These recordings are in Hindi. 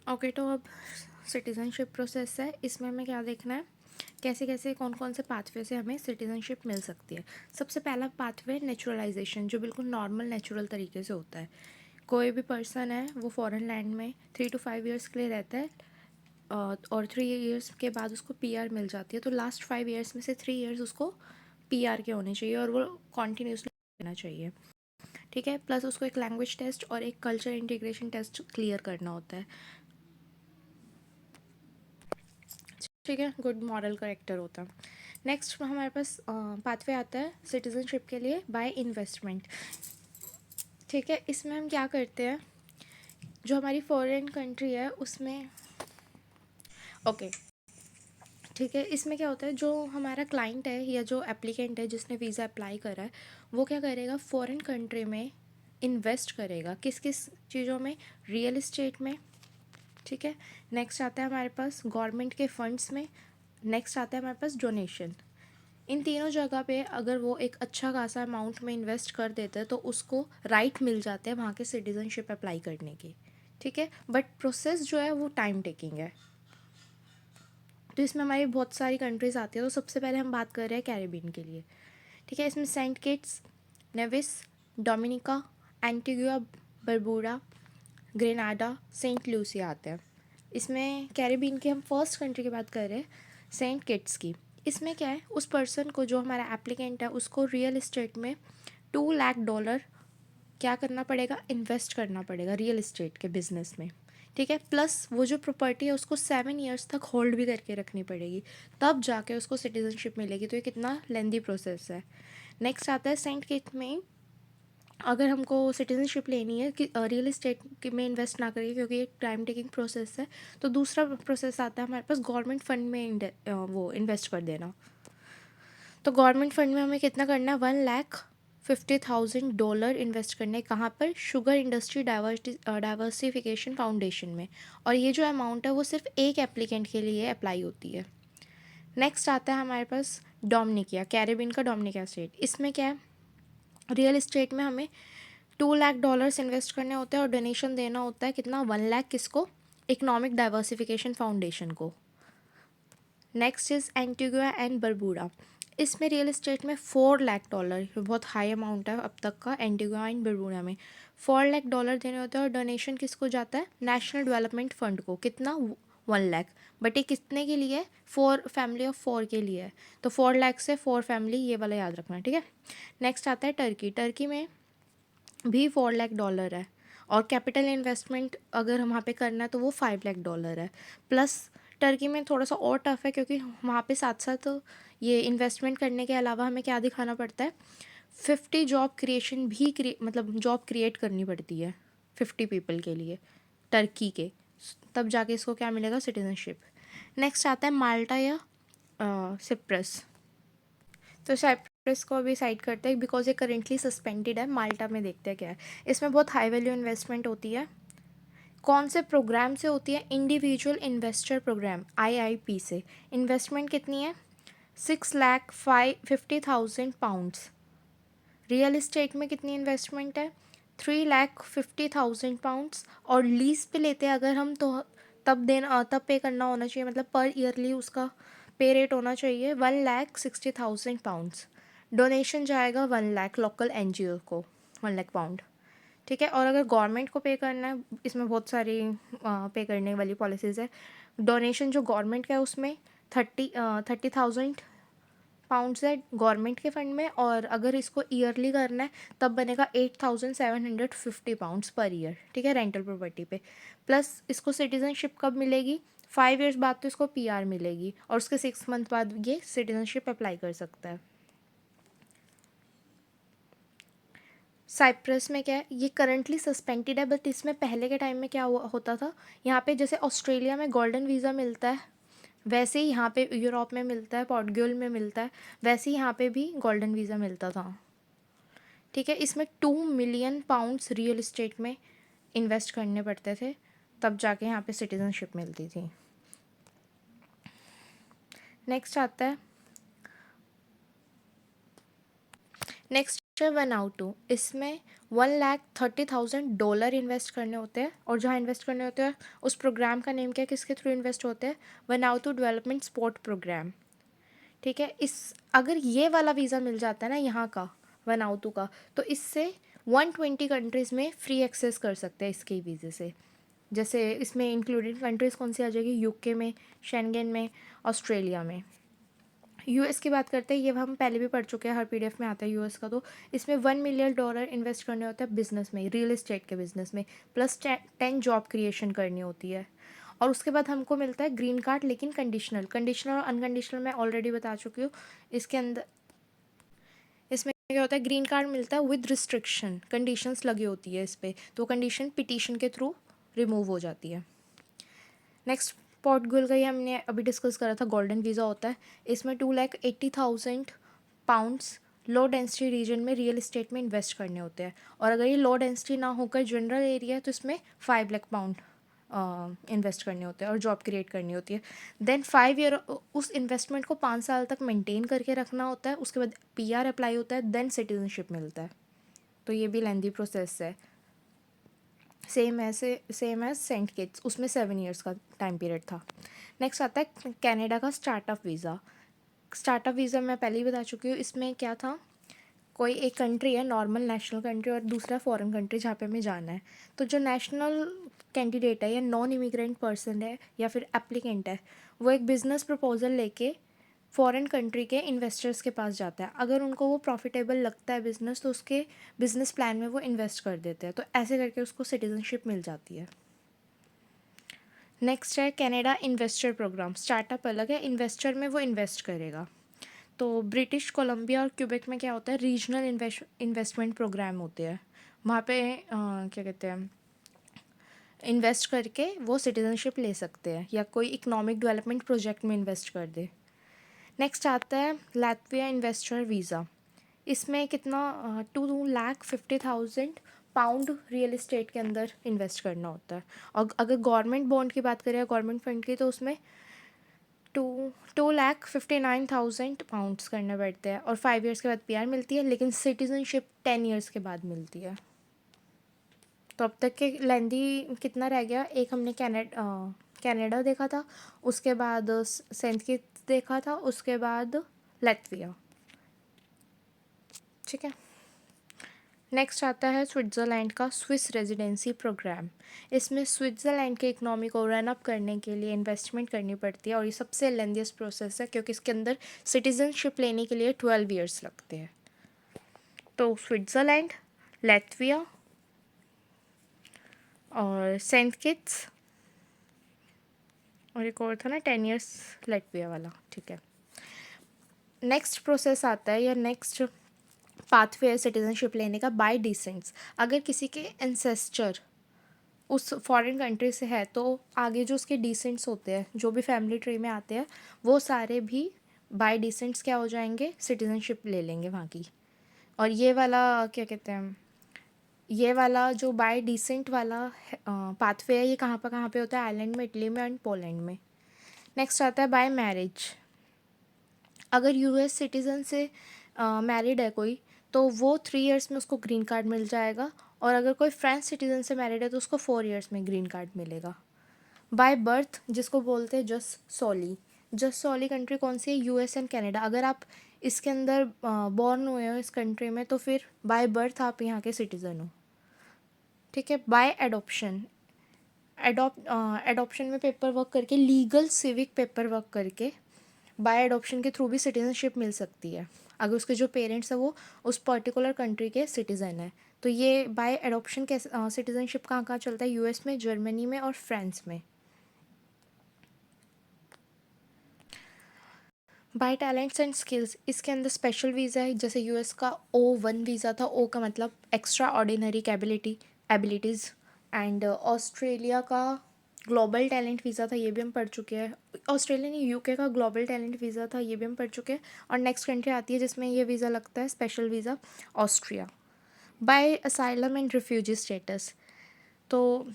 ओके, तो अब सिटीज़नशिप प्रोसेस है, इसमें हमें क्या देखना है, कैसे कैसे कौन कौन से पाथवे से हमें सिटीज़नशिप मिल सकती है। सबसे पहला पाथवे नेचुरलाइजेशन, जो बिल्कुल नॉर्मल नेचुरल तरीके से होता है। कोई भी पर्सन है वो फॉरेन लैंड में 3 to 5 years के लिए रहता है, और 3 years के बाद उसको पीआर मिल जाती है। तो लास्ट 5 years में से 3 years उसको पीआर के होने चाहिए और वो कॉन्टीन्यूसली रहना चाहिए। ठीक है, प्लस उसको एक लैंग्वेज टेस्ट और एक कल्चर इंटीग्रेशन टेस्ट क्लियर करना होता है। ठीक है, गुड मॉरल करेक्टर होता है। नेक्स्ट हमारे पास पाथवे आता है सिटीज़नशिप के लिए बाय इन्वेस्टमेंट। ठीक है, इसमें हम क्या करते हैं, जो हमारी फॉरेन कंट्री है उसमें, ओके, ठीक है, इसमें क्या होता है, जो हमारा क्लाइंट है या जो एप्लीकेंट है जिसने वीज़ा अप्लाई करा है, वो क्या करेगा, फॉरेन कंट्री में इन्वेस्ट करेगा। किस किस चीज़ों में, रियल इस्टेट में। ठीक है, नेक्स्ट आता है हमारे पास गवर्नमेंट के फंड्स में। नेक्स्ट आता है हमारे पास डोनेशन। इन तीनों जगह पे अगर वो एक अच्छा खासा अमाउंट में इन्वेस्ट कर देते हैं तो उसको राइट मिल जाते हैं वहाँ के सिटीज़नशिप अप्लाई करने की। ठीक है, बट प्रोसेस जो है वो टाइम टेकिंग है। तो इसमें हमारी बहुत सारी कंट्रीज़ आती है। तो सबसे पहले हम बात कर रहे हैं कैरिबियन के लिए। ठीक है, इसमें Saint Kitts, Nevis, Dominica, Antigua, Barbuda, Grenada, Saint Lucia आते हैं। इसमें कैरिबियन की हम फर्स्ट कंट्री की बात कर रहे हैं, सेंट किट्स की। इसमें क्या है, उस पर्सन को, जो हमारा एप्लीकेंट है, उसको रियल इस्टेट में $2 लाख क्या करना पड़ेगा, इन्वेस्ट करना पड़ेगा रियल इस्टेट के बिजनेस में। ठीक है, प्लस वो जो प्रॉपर्टी है उसको 7 years तक होल्ड भी करके रखनी पड़ेगी, तब जाके उसको सिटीजनशिप मिलेगी। तो ये कितना लेंदी प्रोसेस है। नेक्स्ट आता है सेंट किट में, अगर हमको सिटीजनशिप लेनी है कि रियल इस्टेट में इन्वेस्ट ना करिए क्योंकि एक टाइम टेकिंग प्रोसेस है, तो दूसरा प्रोसेस आता है हमारे पास गवर्नमेंट फंड में वो इन्वेस्ट कर देना। तो गवर्नमेंट फंड में हमें कितना करना है, $1,50,000 इन्वेस्ट करने, कहाँ पर, शुगर इंडस्ट्री डाइवर्सिफिकेशन फाउंडेशन में। और ये जो अमाउंट है वो सिर्फ एक एप्लीकेंट के लिए अप्लाई होती है। नेक्स्ट आता है हमारे पास डोमिनिका, कैरिबियन का डोमिनिका स्टेट। इसमें क्या है, रियल इस्टेट में हमें $2 लाख इन्वेस्ट करने होते हैं और डोनेशन देना होता है कितना, 1 लाख, किसको, इकोनॉमिक डाइवर्सिफिकेशन फाउंडेशन को। Next is Antigua and Barbuda. इसमें रियल इस्टेट में $4 लाख, बहुत हाई अमाउंट है अब तक का एंटीगुआ एंड बरबूडा में। $4 लाख देने होते हैं और डोनेशन किसको जाता है, नेशनल डेवलपमेंट फंड को, कितना, 1 लाख। बट ये कितने के लिए, 4 फैमिली ऑफ 4 के लिए है। तो 4 लाख से 4 फैमिली, ये वाला याद रखना है। ठीक है, नेक्स्ट आता है टर्की। टर्की में भी $4 लाख है और कैपिटल इन्वेस्टमेंट अगर हम वहाँ पे करना है तो वो $5 लाख है। प्लस टर्की में थोड़ा सा और टफ है क्योंकि वहाँ पे साथ साथ ये इन्वेस्टमेंट करने के अलावा हमें क्या दिखाना पड़ता है, 50 जॉब क्रिएशन भी मतलब जॉब क्रिएट करनी पड़ती है 50 पीपल के लिए टर्की के, तब जाके इसको क्या मिलेगा, सिटीजनशिप। नेक्स्ट आता है माल्टा या सिप्रस। तो साइप्रस को अभी साइड करते हैं बिकॉज ये करेंटली सस्पेंडेड है। माल्टा में देखते हैं क्या है। इसमें बहुत हाई वैल्यू इन्वेस्टमेंट होती है। कौन से प्रोग्राम से होती है, इंडिविजुअल इन्वेस्टर प्रोग्राम, आईआईपी से। इन्वेस्टमेंट कितनी है, £6,50,000। रियल इस्टेट में कितनी इन्वेस्टमेंट है, £3,50,000। और लीज पे लेते हैं अगर हम, तो तब पे करना होना चाहिए, मतलब पर ईयरली उसका पे रेट होना चाहिए £1,60,000। डोनेशन जाएगा 1 लाख लोकल एनजीओ को, 1 लाख पाउंड। ठीक है, और अगर गवर्नमेंट को पे करना है, इसमें बहुत सारी पे करने वाली पॉलिसीज़ है। डोनेशन जो गवर्नमेंट का है उसमें 30,000 पाउंड्स है गवर्नमेंट के फंड में, और अगर इसको ईयरली करना है तब बनेगा £8,750 पर ईयर। ठीक है, रेंटल प्रॉपर्टी पे। प्लस इसको सिटीजनशिप कब मिलेगी, 5 years बाद तो इसको पीआर मिलेगी और उसके 6 month बाद ये सिटीजनशिप अप्लाई कर सकता है। साइप्रस में क्या है, ये करंटली सस्पेंडेड है, बट इसमें पहले के टाइम में क्या होता था, यहाँ पे जैसे ऑस्ट्रेलिया में गोल्डन वीज़ा मिलता है, वैसे ही यहाँ पे यूरोप में मिलता है, पोर्टुगल में मिलता है, वैसे ही यहाँ पे भी गोल्डन वीज़ा मिलता था। ठीक है, इसमें £2 million रियल इस्टेट में इन्वेस्ट करने पड़ते थे, तब जाके यहाँ पे सिटीजनशिप मिलती थी। नेक्स्ट आता है, नेक्स्ट है 1 out 2। इसमें $130,000 इन्वेस्ट करने होते हैं, और जहाँ इन्वेस्ट करने होते हैं उस प्रोग्राम का नेम क्या है, किसके थ्रू इन्वेस्ट होते हैं, वनाउतु डेवलपमेंट सपोर्ट प्रोग्राम। ठीक है, इस अगर ये वाला वीज़ा मिल जाता है ना यहाँ का, वनाउतु का, तो इससे 120 कंट्रीज़ में फ्री एक्सेस कर सकते हैं इसके वीज़े से। जैसे इसमें इंक्लूडेड कंट्रीज़ कौन सी आ जाएगी, यूके में, शेंगेन में, ऑस्ट्रेलिया में। यूएस की बात करते हैं, ये हम पहले भी पढ़ चुके हैं, हर पीडीएफ में आता है यूएस का। तो इसमें $1 मिलियन इन्वेस्ट करने होते हैं बिजनेस में, रियल इस्टेट के बिजनेस में, प्लस 10 जॉब क्रिएशन करनी होती है। और उसके बाद हमको मिलता है ग्रीन कार्ड, लेकिन कंडीशनल। कंडीशनल और अनकंडीशनल मैं ऑलरेडी बता चुकी हूँ। इसके अंदर इसमें क्या होता है, ग्रीन कार्ड मिलता है विद रिस्ट्रिक्शन, कंडीशंस लगी होती है इस पर, तो कंडीशन पिटीशन के थ्रू रिमूव हो जाती है। नेक्स्ट पोर्टुगल का ही हमने अभी डिस्कस करा था, गोल्डन वीज़ा होता है। इसमें 2,80,000 पाउंड्स लो डेंसिटी रीजन में रियल इस्टेट में इन्वेस्ट करने होते हैं। और अगर ये लो डेंसिटी ना होकर जनरल एरिया है तो इसमें 5 लाख पाउंड इन्वेस्ट करने होते हैं और जॉब क्रिएट करनी होती है। देन 5 ईयर उस इन्वेस्टमेंट को 5 साल तक मेंटेन करके रखना होता है। उसके बाद पीआर अप्लाई होता है, देन सिटीजनशिप मिलता है। तो ये भी लेंदी प्रोसेस है, सेम एज सेंट किट्स, उसमें 7 ईयर्स का टाइम पीरियड था। नेक्स्ट आता है कनाडा का स्टार्टअप वीज़ा। स्टार्टअप वीज़ा मैं पहले ही बता चुकी हूँ। इसमें क्या था, कोई एक कंट्री है नॉर्मल नेशनल कंट्री और दूसरा फॉरेन कंट्री जहाँ पे हमें जाना है। तो जो नेशनल कैंडिडेट है या नॉन इमिग्रेंट पर्सन है या फिर एप्लीकेंट है, वो एक बिज़नेस प्रपोजल लेके फॉरेन कंट्री के इन्वेस्टर्स के पास जाता है। अगर उनको वो प्रॉफिटेबल लगता है बिज़नेस, तो उसके बिज़नेस प्लान में वो इन्वेस्ट कर देते हैं। तो ऐसे करके उसको सिटीजनशिप मिल जाती है। नेक्स्ट है कनाडा इन्वेस्टर प्रोग्राम। स्टार्टअप अलग है, इन्वेस्टर में वो इन्वेस्ट करेगा। तो ब्रिटिश कोलंबिया और क्यूबेक में क्या होता है, रीजनल इन्वेस्टमेंट प्रोग्राम होते हैं। वहाँ पे क्या कहते हैं, इन्वेस्ट करके वो सिटीजनशिप ले सकते हैं या कोई इकोनॉमिक डेवलपमेंट प्रोजेक्ट में इन्वेस्ट कर दे। नेक्स्ट आता है लातविया इन्वेस्टर वीज़ा। इसमें कितना 2,50,000 पाउंड रियल इस्टेट के अंदर इन्वेस्ट करना होता है। और अगर गवर्नमेंट बॉन्ड की बात करें, गवर्नमेंट फंड की, तो उसमें 2,59,000 पाउंड्स करने पड़ते हैं। और 5 ईयर्स के बाद पीआर मिलती है, लेकिन सिटीजनशिप 10 ईयर्स के बाद मिलती है। तो अब तक के लेंदी कितना रह गया, एक हमने कनाडा देखा था, उसके बाद सेंट किट्स देखा था, उसके बाद लातविया। ठीक है, नेक्स्ट आता है स्विट्ज़रलैंड का स्विस रेजिडेंसी प्रोग्राम। इसमें स्विट्ज़रलैंड के इकनॉमी को रन अप करने के लिए इन्वेस्टमेंट करनी पड़ती है, और ये सबसे लेंथीएस्ट प्रोसेस है क्योंकि इसके अंदर सिटीजनशिप लेने के लिए 12 ईयर्स लगते हैं। तो स्विट्ज़रलैंड, लातविया और सेंट किट्स, और एक और था ना 10 ईयर्स लातविया वाला। ठीक है, नेक्स्ट प्रोसेस आता है या नेक्स्ट पाथवे है सिटीजनशिप लेने का, बाय डिसेंट्स। अगर किसी के एंसेस्टर उस फॉरेन कंट्री से है, तो आगे जो उसके डिसेंट्स होते हैं, जो भी फैमिली ट्री में आते हैं, वो सारे भी बाय डिसेंट्स क्या हो जाएंगे, सिटीजनशिप ले लेंगे वहाँ की। और ये वाला क्या कहते हैं, ये वाला जो बाय डिसेंट वाला पाथवे है, ये कहाँ पे होता है, आयरलैंड में, इटली में एंड पोलैंड में। नेक्स्ट आता है बाय मैरिज। अगर यूएस सिटीज़न से मैरिड है कोई, तो वो 3 ईयर्स में उसको ग्रीन कार्ड मिल जाएगा। और अगर कोई फ्रेंच सिटीज़न से मैरिड है तो उसको 4 ईयर्स में ग्रीन कार्ड मिलेगा। बाय बर्थ, जिसको बोलते हैं जस्ट सॉली। जस्ट सॉली कंट्री कौन सी है, यूएस एंड कनाडा। अगर आप इसके अंदर बॉर्न हुए हो इस कंट्री में, तो फिर बाय बर्थ आप यहाँ के सिटीज़न हो। ठीक है, बाय एडॉप्शन। एडॉप्शन में पेपर वर्क करके, लीगल सिविक पेपर वर्क करके बाय एडॉप्शन के थ्रू भी सिटीजनशिप मिल सकती है, अगर उसके जो पेरेंट्स हैं वो उस पर्टिकुलर कंट्री के सिटीज़न हैं। तो ये बाय एडॉप्शन के सिटीजनशिप कहाँ कहाँ चलता है, यूएस में, जर्मनी में और फ्रांस में। बाय टैलेंट्स एंड स्किल्स, इसके अंदर स्पेशल वीज़ा है। जैसे यूएस का O1 वीज़ा था, O का मतलब extra ordinary abilities. And Australia का ग्लोबल टैलेंट वीज़ा था, ये भी हम पढ़ चुके हैं। ऑस्ट्रेलिया नहीं, यूके का ग्लोबल टैलेंट वीज़ा था, ये भी हम पढ़ चुके हैं। और नेक्स्ट कंट्री आती है जिसमें ये वीज़ा लगता है, special visa, Austria. By asylum and refugee status, तो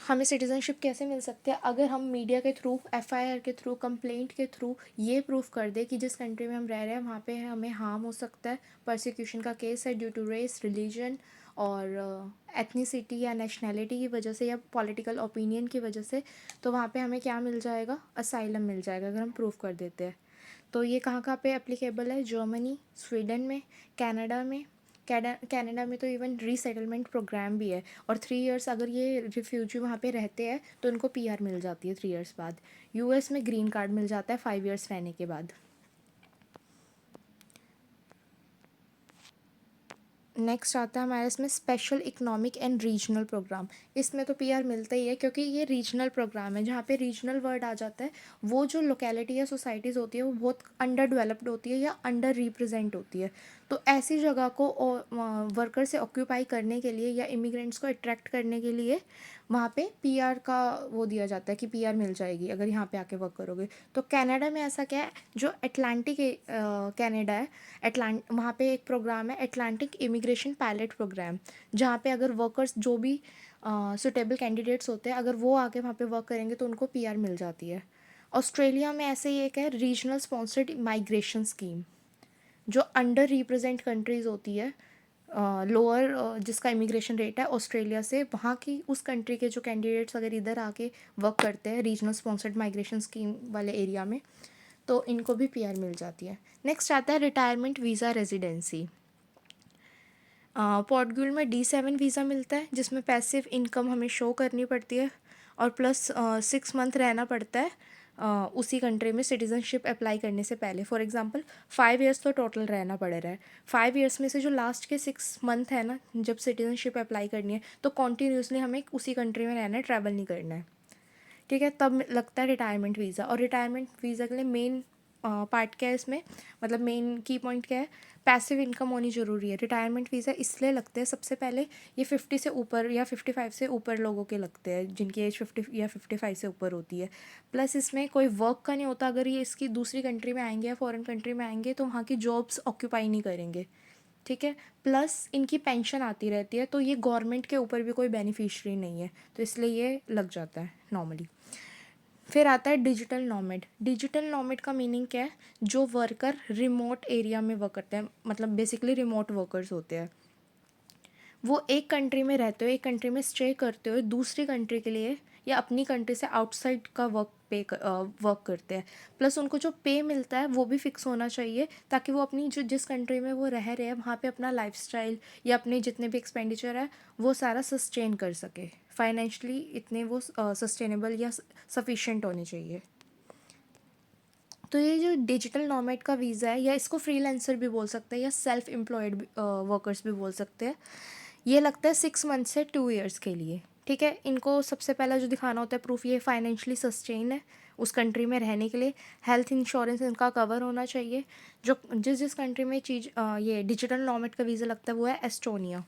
हमें सिटीज़नशिप कैसे मिल सकती है, अगर हम मीडिया के थ्रू, एफआईआर के थ्रू, कंप्लेंट के थ्रू ये प्रूफ कर दे कि जिस कंट्री में हम रह रहे हैं वहाँ पे हमें हार्म हो सकता है, परसिक्यूशन का केस है ड्यू टू रेस, रिलीजन और एथनिसिटी या नेशनैलिटी की वजह से या पॉलिटिकल ओपिनियन की वजह से, तो वहाँ पे हमें क्या मिल जाएगा, असाइलम मिल जाएगा अगर हम प्रूव कर देते हैं। तो ये कहाँ कहाँ पे एप्लीकेबल है, जर्मनी, स्वीडन में, कनाडा में। कनाडा में तो इवन रीसेटलमेंट प्रोग्राम भी है, और 3 इयर्स अगर ये रिफ्यूजी वहाँ पे रहते हैं तो उनको पीआर मिल जाती है 3 इयर्स बाद। यूएस में ग्रीन कार्ड मिल जाता है 5 इयर्स रहने के बाद। नेक्स्ट आता है हमारे इसमें special economic and regional programme. इसमें तो पीआर मिलता ही है क्योंकि ये रीजनल प्रोग्राम है। जहाँ पे रीजनल वर्ड आ जाता है, वो जो लोकेलिटी या सोसाइटीज़ होती है वो बहुत अंडर डेवलप्ड होती है या अंडर रिप्रेजेंट होती है। तो ऐसी जगह को वर्कर से ऑक्यूपाई करने के लिए या इमिग्रेंट्स को अट्रैक्ट करने के लिए वहाँ पे पीआर का वो दिया जाता है कि पीआर मिल जाएगी अगर यहाँ पे आके वर्क करोगे। तो कनाडा में ऐसा क्या है, जो अटलांटिक कनाडा है, वहाँ पे एक प्रोग्राम है अटलांटिक इमिग्रेशन पायलट प्रोग्राम, जहाँ पे अगर वर्कर्स जो भी सुटेबल कैंडिडेट्स होते हैं अगर वो आके वहाँ पे वर्क करेंगे तो उनको पीआर मिल जाती है। ऑस्ट्रेलिया में ऐसे ही एक है रीजनल स्पॉन्सर्ड माइग्रेशन स्कीम, जो अंडर रिप्रेजेंट कंट्रीज़ होती है, लोअर जिसका इमिग्रेशन रेट है ऑस्ट्रेलिया से, वहाँ की उस कंट्री के जो कैंडिडेट्स अगर इधर आके वर्क करते हैं रीजनल स्पॉन्सर्ड माइग्रेशन स्कीम वाले एरिया में, तो इनको भी पीआर मिल जाती है। नेक्स्ट आता है रिटायरमेंट वीज़ा रेजिडेंसी। पोर्टुगल में D7 वीज़ा मिलता है जिसमें पैसिव इनकम हमें शो करनी पड़ती है, और प्लस 6 मंथ रहना पड़ता है उसी कंट्री में सिटीज़नशिप अप्लाई करने से पहले। फॉर एग्जांपल 5 इयर्स तो टोटल रहना पड़ रहा है। 5 इयर्स में से जो लास्ट के 6 मंथ है ना, जब सिटीज़नशिप अप्लाई करनी है तो कॉन्टीन्यूसली हमें उसी कंट्री में रहना है, ट्रैवल नहीं करना है। ठीक है, तब लगता है रिटायरमेंट वीज़ा। और रिटायरमेंट वीज़ा के लिए मेन पार्ट क्या है इसमें, मतलब मेन की पॉइंट क्या है, पैसिव इनकम होनी ज़रूरी है। रिटायरमेंट वीज़ा इसलिए लगते हैं सबसे पहले, ये 50 से ऊपर या 55 से ऊपर लोगों के लगते हैं जिनकी एज 50 या 55 से ऊपर होती है। प्लस इसमें कोई वर्क का नहीं होता, अगर ये इसकी दूसरी कंट्री में आएंगे या फॉरेन कंट्री में आएंगे तो वहाँ की जॉब्स ऑक्यूपाई नहीं करेंगे। ठीक है, प्लस इनकी पेंशन आती रहती है, तो ये गवर्नमेंट के ऊपर भी कोई बेनिफिशरी नहीं है, तो इसलिए ये लग जाता है नॉर्मली। फिर आता है डिजिटल नॉमेड। डिजिटल नॉमेड का मीनिंग क्या है, जो वर्कर रिमोट एरिया में वर्क करते हैं, मतलब बेसिकली रिमोट वर्कर्स होते हैं। वो एक कंट्री में रहते हो, एक कंट्री में स्टे करते हुए दूसरी कंट्री के लिए या अपनी कंट्री से आउटसाइड का वर्क करते हैं। प्लस उनको जो पे मिलता है वो भी फिक्स होना चाहिए, ताकि वो अपनी जो जिस कंट्री में वो रह रहे हैं वहाँ पे अपना लाइफस्टाइल या अपने जितने भी एक्सपेंडिचर है वो सारा सस्टेन कर सके। फाइनेंशली इतने वो सस्टेनेबल या सफिशेंट होने चाहिए। तो ये जो डिजिटल नॉमेड का वीज़ा है, या इसको फ्रीलांसर भी बोल सकते हैं या सेल्फ एम्प्लॉयड वर्कर्स भी बोल सकते हैं, ये लगता है 6 मंथ से 2 इयर्स के लिए। ठीक है, इनको सबसे पहला जो दिखाना होता है प्रूफ, ये फाइनेंशियली सस्टेन है उस कंट्री में रहने के लिए। हेल्थ इंश्योरेंस इनका कवर होना चाहिए। जो जिस जिस कंट्री में ये डिजिटल नॉमेड का वीज़ा लगता है वो है एस्टोनिया।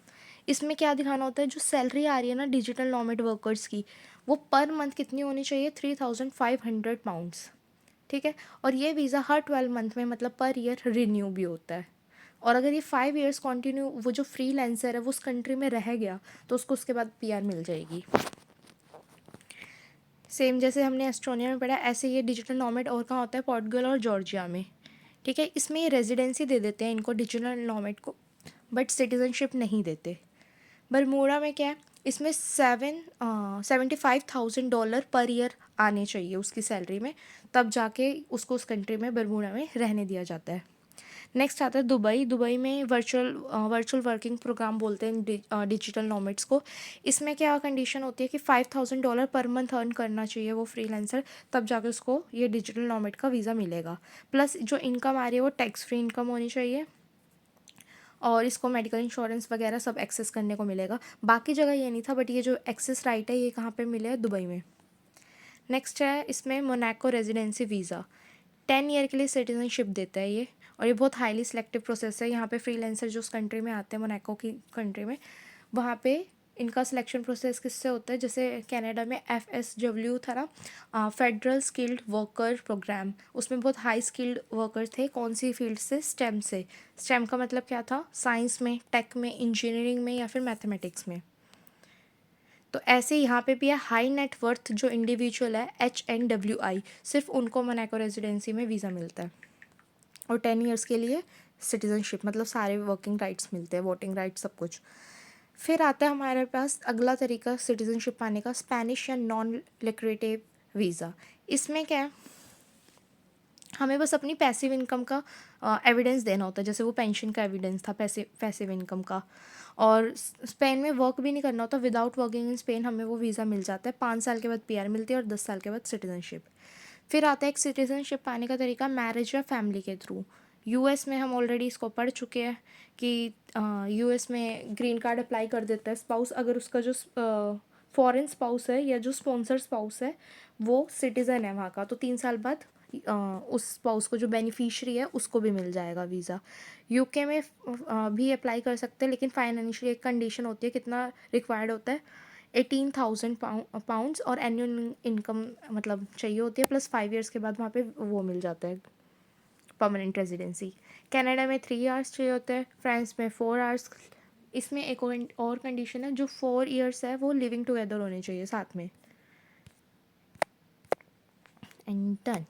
इसमें क्या दिखाना होता है, जो सैलरी आ रही है ना डिजिटल नॉमेड वर्कर्स की, वो पर मंथ कितनी होनी चाहिए, £3,500। ठीक है, और ये वीज़ा हर 12 मंथ में, मतलब पर ईयर रिन्यू भी होता है। और अगर ये 5 इयर्स कंटिन्यू वो जो फ्रीलांसर है वो उस कंट्री में रह गया तो उसको उसके बाद पीआर मिल जाएगी। सेम जैसे हमने एस्टोनिया में पढ़ा, ऐसे ये डिजिटल नॉमेड और कहाँ होता है, पोर्टुगल और जॉर्जिया में। ठीक है, इसमें ये रेजिडेंसी दे देते हैं इनको डिजिटल नॉमेड को, बट सिटीजनशिप नहीं देते। बरमूडा में क्या है, इसमें 75,000 डॉलर पर ईयर आने चाहिए उसकी सैलरी में, तब जाके उसको उस कंट्री में बरमूडा में रहने दिया जाता है। नेक्स्ट आता है दुबई। दुबई में वर्चुअल वर्किंग प्रोग्राम बोलते हैं डिजिटल नॉमेड्स को। इसमें क्या कंडीशन होती है कि $5,000 पर मंथ अर्न करना चाहिए वो फ्रीलांसर, तब जाके उसको ये डिजिटल नॉमेड का वीज़ा मिलेगा। प्लस जो इनकम आ रही है वो टैक्स फ्री इनकम होनी चाहिए, और इसको मेडिकल इंश्योरेंस वगैरह सब एक्सेस करने को मिलेगा। बाकी जगह ये नहीं था, बट ये जो एक्सेस राइट है ये कहाँ पे मिले है, दुबई में। नेक्स्ट है इसमें मोनाको रेजिडेंसी वीज़ा। 10 ईयर के लिए सिटीजनशिप देता है ये, और ये बहुत हाईली सिलेक्टिव प्रोसेस है। यहाँ पे फ्रीलांसर जो उस कंट्री में आते हैं, मोनाको की कंट्री में, वहाँ पे इनका सिलेक्शन प्रोसेस किससे होता है, जैसे कनाडा में FSW था ना, फेडरल स्किल्ड वर्कर प्रोग्राम, उसमें बहुत हाई स्किल्ड वर्कर थे। कौन सी फील्ड से, स्टेम से। स्टेम का मतलब क्या था, साइंस में, टेक में, इंजीनियरिंग में या फिर मैथमेटिक्स में। तो ऐसे यहाँ पे भी है हाई नेट वर्थ जो इंडिविजुअल है HNWI, सिर्फ उनको मोनाको रेजिडेंसी में वीज़ा मिलता है, और 10 ईयर्स के लिए सिटीजनशिप, मतलब सारे वर्किंग राइट्स मिलते हैं, वोटिंग राइट्स सब कुछ। फिर आता है हमारे पास अगला तरीका सिटीज़नशिप पाने का, स्पेनिश या नॉन लिक्रेटिव वीज़ा। इसमें क्या है, हमें बस अपनी पैसिव इनकम का एविडेंस देना होता है, जैसे वो पेंशन का एविडेंस था पैसिव इनकम का। और स्पेन में वर्क भी नहीं करना होता, विदाउट वर्किंग इन स्पेन हमें वो वीज़ा मिल जाता है। 5 साल के बाद पीआर मिलती है और 10 साल के बाद सिटीज़नशिप। फिर आता है एक सिटीज़नशिप पाने का तरीका, मैरिज या फैमिली के थ्रू। यूएस में हम ऑलरेडी इसको पढ़ चुके हैं कि यूएस में ग्रीन कार्ड अप्लाई कर देता है स्पाउस, अगर उसका जो फॉरेन स्पाउस है या जो स्पॉन्सर स्पाउस है वो सिटीज़न है वहाँ का, तो 3 साल बाद उस स्पाउस को, जो बेनिफिशियरी है, उसको भी मिल जाएगा वीज़ा। यूके में भी अप्लाई कर सकते हैं, लेकिन फाइनेंशियली एक कंडीशन होती है, कितना रिक्वायर्ड होता है, 18,000 पाउंड्स और एनुअल इनकम मतलब चाहिए होती है, प्लस 5 ईयर्स के बाद वहाँ पे वो मिल जाता है परमानेंट रेजिडेंसी। कनाडा में 3 आवर्स चाहिए होते हैं, फ्रांस में 4 आवर्स। इसमें एक और कंडीशन है, जो 4 ईयर्स है वो लिविंग टुगेदर होने चाहिए साथ में। And done.